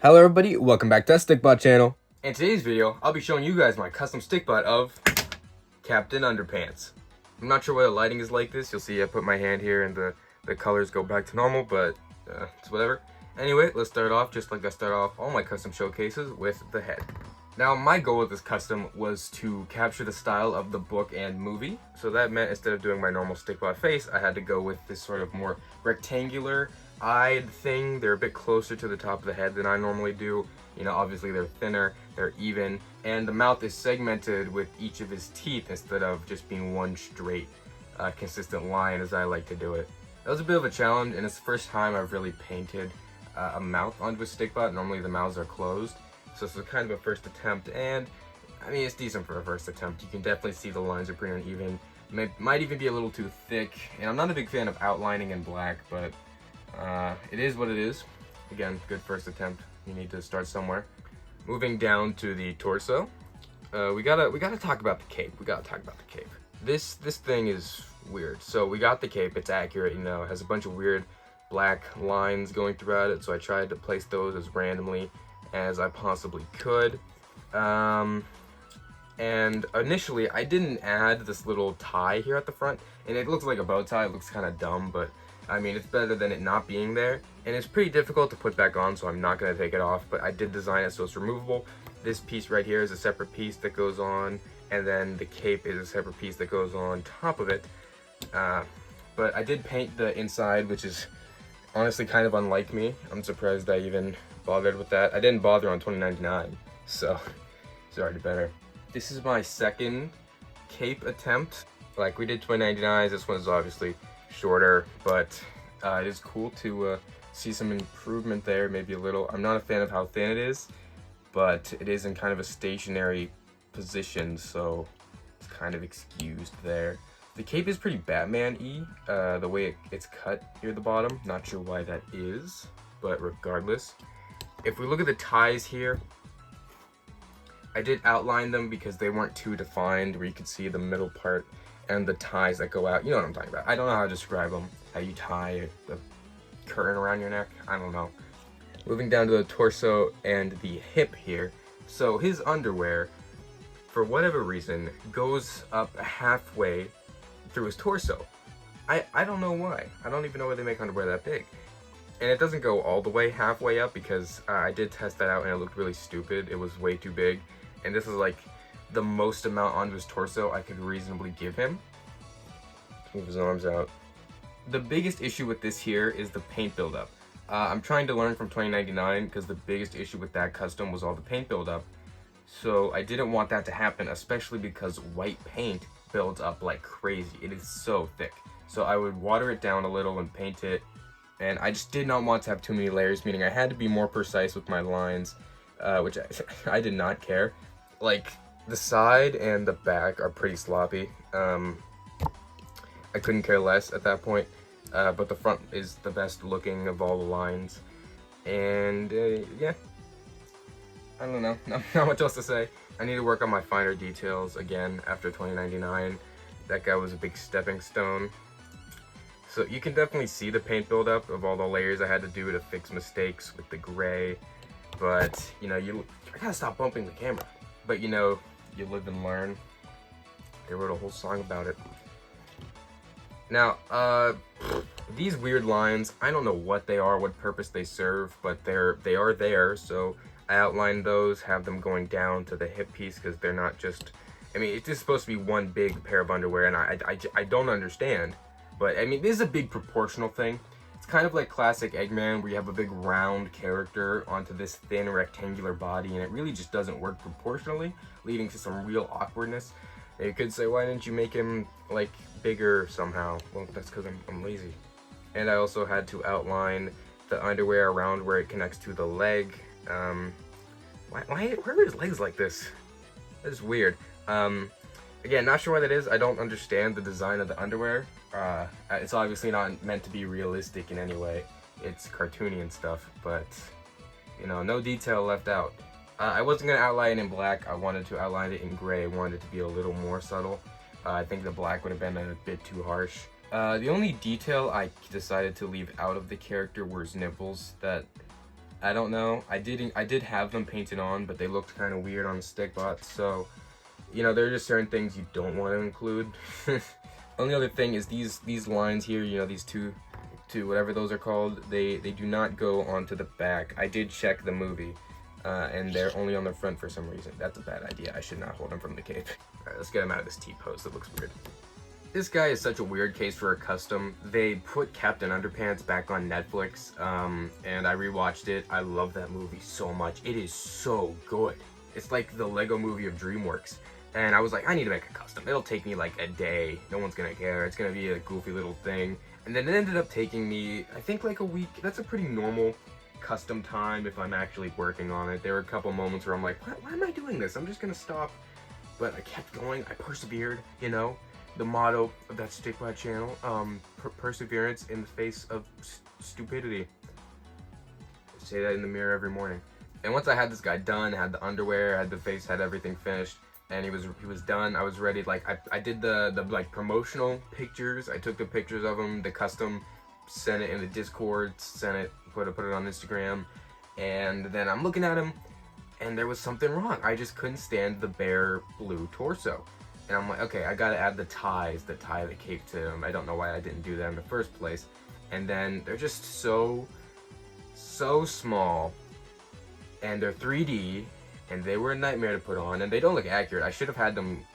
Hello everybody, welcome back to the Stikbot channel. In today's video, I'll be showing you guys my custom Stikbot of Captain Underpants. I'm not sure why the lighting is like this. You'll see I put my hand here and the colors go back to normal, but it's whatever. Anyway, let's start off just like I start off all my custom showcases with the head. Now, my goal with this custom was to capture the style of the book and movie. So that meant instead of doing my normal Stikbot face, I had to go with this sort of more rectangular eyed thing. They're a bit closer to the top of the head than I normally do. You know, obviously they're thinner, they're even, and the mouth is segmented with each of his teeth instead of just being one straight, consistent line as I like to do it. That was a bit of a challenge, and it's the first time I've really painted a mouth onto a Stikbot. Normally the mouths are closed. So this is kind of a first attempt, and I mean, it's decent for a first attempt. You can definitely see the lines are pretty uneven. Might even be a little too thick, and I'm not a big fan of outlining in black, but it is what it is. Again, good first attempt. You need to start somewhere. Moving down to the torso, we gotta talk about the cape. This thing is weird. So we got the cape. It's accurate. You know, it has a bunch of weird black lines going throughout it. So I tried to place those as randomly as I possibly could. And initially I didn't add this little tie here at the front, and it looks like a bow tie. It looks kind of dumb, but I mean, it's better than it not being there, and it's pretty difficult to put back on, so I'm not going to take it off, but I did design it so it's removable. This piece right here is a separate piece that goes on, and then the cape is a separate piece that goes on top of it. But I did paint the inside, which is honestly kind of unlike me. I'm surprised I even bothered with that. I didn't bother on 2099, so it's already better. This is my second cape attempt. Like, we did 2099s, this one is obviously shorter, but it is cool to see some improvement there, maybe a little. I'm not a fan of how thin it is, but it is in kind of a stationary position, so it's kind of excused there. The cape is pretty Batman-y, the way it's cut here at the bottom. Not sure why that is, but regardless. If we look at the ties here, I did outline them because they weren't too defined, where you could see the middle part and the ties that go out. You know what I'm talking about. I don't know how to describe them. How you tie a curtain around your neck. I don't know. Moving down to the torso and the hip here. So his underwear, for whatever reason, goes up halfway through his torso. I don't know why. I don't even know why they make underwear that big. And it doesn't go all the way halfway up, because I did test that out and it looked really stupid. It was way too big. And this is like the most amount onto his torso I could reasonably give him. Move his arms out. The biggest issue with this here is the paint buildup. I'm trying to learn from 2099, because the biggest issue with that custom was all the paint buildup. So I didn't want that to happen, especially because white paint builds up like crazy. It is so thick. So I would water it down a little and paint it. And I just did not want to have too many layers, meaning I had to be more precise with my lines, which I did not care. Like, the side and the back are pretty sloppy. I couldn't care less at that point, but the front is the best looking of all the lines. And yeah, I don't know, not much else to say. I need to work on my finer details again after 2099. That guy was a big stepping stone. So you can definitely see the paint buildup of all the layers I had to do to fix mistakes with the gray. But, you know, I gotta stop bumping the camera. But, you know, you live and learn. They wrote a whole song about it. Now, these weird lines, I don't know what they are, what purpose they serve, but they are there. So I outlined those, have them going down to the hip piece, because they're not just, I mean, it's just supposed to be one big pair of underwear, and I don't understand. But, I mean, this is a big proportional thing. It's kind of like classic Eggman, where you have a big round character onto this thin rectangular body, and it really just doesn't work proportionally, leading to some real awkwardness. And you could say, why didn't you make him, like, bigger somehow? Well, that's because I'm lazy. And I also had to outline the underwear around where it connects to the leg. Why are his legs like this? That is weird. Again, not sure what that is. I don't understand the design of the underwear. It's obviously not meant to be realistic in any way. It's cartoony and stuff, but, you know, no detail left out. I wasn't going to outline it in black. I wanted to outline it in gray. I wanted it to be a little more subtle. I think the black would have been a bit too harsh. The only detail I decided to leave out of the character were his nipples. That I don't know. I did have them painted on, but they looked kind of weird on the Stikbot. So, you know, there are just certain things you don't want to include. Only other thing is these lines here. You know, these two whatever those are called. They do not go onto the back. I did check the movie, and they're only on the front for some reason. That's a bad idea. I should not hold him from the cape. All right, let's get him out of this T-pose. It looks weird. This guy is such a weird case for a custom. They put Captain Underpants back on Netflix, and I rewatched it. I love that movie so much. It is so good. It's like the Lego movie of DreamWorks. And I was like, I need to make a custom. It'll take me like a day. No one's gonna care. It's gonna be a goofy little thing. And then it ended up taking me, I think, like a week. That's a pretty normal custom time if I'm actually working on it. There were a couple moments where I'm like, why am I doing this? I'm just gonna stop. But I kept going. I persevered, you know? The motto of that Stikbot channel, perseverance in the face of stupidity. I say that in the mirror every morning. And once I had this guy done, had the underwear, had the face, had everything finished, and he was done, I was ready. Like I did the like promotional pictures. I took the pictures of him, the custom, sent it in the Discord, sent it, put it on Instagram, and then I'm looking at him, and there was something wrong. I just couldn't stand the bare blue torso. And I'm like, okay, I gotta add the ties that tie the cape to him. I don't know why I didn't do that in the first place. And then they're just so small, and they're 3D, and they were a nightmare to put on, and they don't look accurate. I should have had them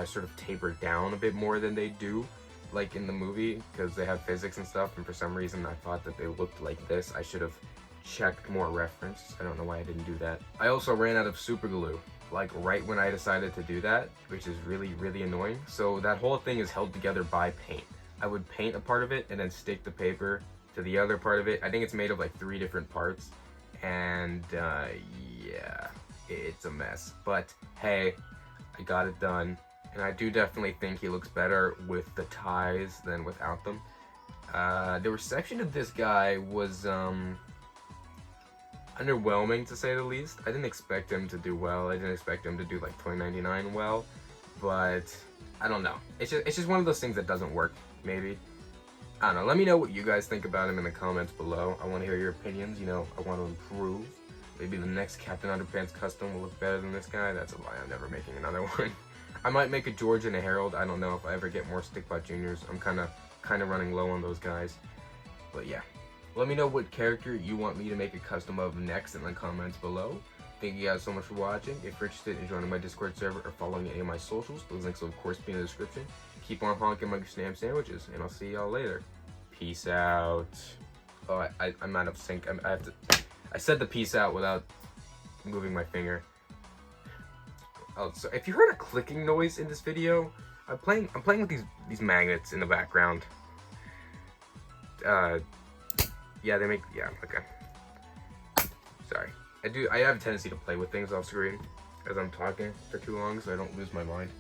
sort of tapered down a bit more than they do, like in the movie, because they have physics and stuff, and for some reason I thought that they looked like this. I should have checked more reference. I don't know why I didn't do that. I also ran out of super glue, like right when I decided to do that, which is really annoying. So that whole thing is held together by paint. I would paint a part of it and then stick the paper to the other part of it. I think it's made of like 3 different parts, and yeah, it's a mess. But hey, I got it done, and I do definitely think he looks better with the ties than without them. The reception of this guy was underwhelming, to say the least. I didn't expect him to do well. I didn't expect him to do like $20.99 well, but I don't know. It's just one of those things that doesn't work, maybe. I don't know. Let me know what you guys think about him in the comments below. I want to hear your opinions. You know, I want to improve. Maybe the next Captain Underpants custom will look better than this guy. That's a lie. I'm never making another one. I might make a George and a Harold. I don't know if I ever get more Stikbot Juniors. I'm kind of running low on those guys. But yeah. Let me know what character you want me to make a custom of next in the comments below. Thank you guys so much for watching. If you're interested in joining my Discord server or following any of my socials, those links will of course be in the description. Keep on honking my snam sandwiches, and I'll see y'all later. Peace out. Oh, I'm out of sync. I said the peace out without moving my finger. Oh, so if you heard a clicking noise in this video, I'm playing with these magnets in the background. Yeah, they make, yeah, okay. Sorry. I have a tendency to play with things off screen as I'm talking for too long, so I don't lose my mind.